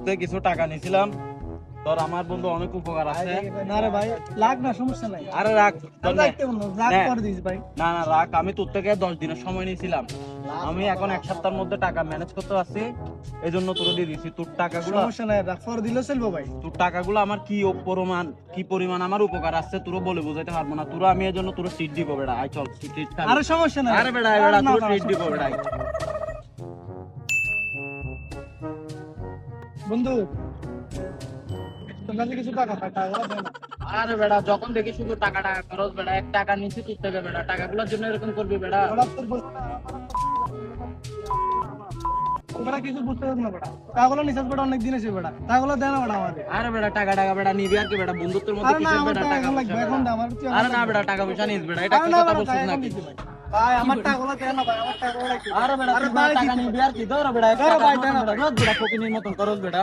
থেকে কিছু টাকা নিয়েছিলাম, তোর আমার বন্ধু অনেক উপকার আছে। না রে ভাই, লাগ না, সমস্যা নাই। আরে রাখ, তোর নে। রাখতে বলবো, রাগ নে। করে দিস ভাই। না না রাখ, আমি তোর থেকে 10 দিনের সময় নিয়েছিলাম, আমি এখন 1 সপ্তাহের মধ্যে টাকা ম্যানেজ করতে পারছি, এই জন্য তোরে দিয়ে দিছি। তোর টাকাগুলো, সমস্যা নাই, রাগ করে দিলেও চলবো ভাই। তোর টাকাগুলো আমার কি পরিমাণ আমার উপকার আছে তোর বলে বোঝাইতে পারবো না। তোর আমি এই জন্য তোর ট্রিট দিব বেটা, আয় চল ট্রিট খাবি। আরে সমস্যা নাই। আরে বেটা, বেটা না, তোর না, ট্রিট দিব সমস্যা বেটা। নাই। বন্ধু, তোর কাছে কিছু টাকা পাই, টাকাগুলো দে না। আরে বেটা, যখন দেখি শুধু টাকা টাকা খরচ বেটা, 1 টাকা নিচে তোর থেকে বেটা, টাকাগুলোর জন্য এরকম করবি বেটা। ওরা তোর ওরা কিছু বুঝতে পারছ না বেটা, টাকাগুলো নিছিস বেটা, অনেক দিন এসে বেটা, টাকাগুলো দে না বেটা আমাদের। আরে বেটা, টাকা টাকা বেটা নিবি আর কি বেটা, বন্ধুত্বের মধ্যে আরে না, কিসের আমার বেটা টাকা টাকা এখন পয়সা লাগবে, এখন দে বেটা? আমার কিছু আরে না বেটা, টাকা পয়সা নিস বেটা, এটা আরে কি না কথা বেটা, বলছিস টাকা এখন নাকি? দিতে ভাই। ভাই আমার টাকাগুলো দে না ভাই, আমার টাকাগুলো আরে বেটা, আরে তুই ভাই টাকা দিতে নিবি আর কি, ধর বেটা, ধরো ভাই, দে না ভাই। রোজ বেটা ফকিনির মতন করস বেটা।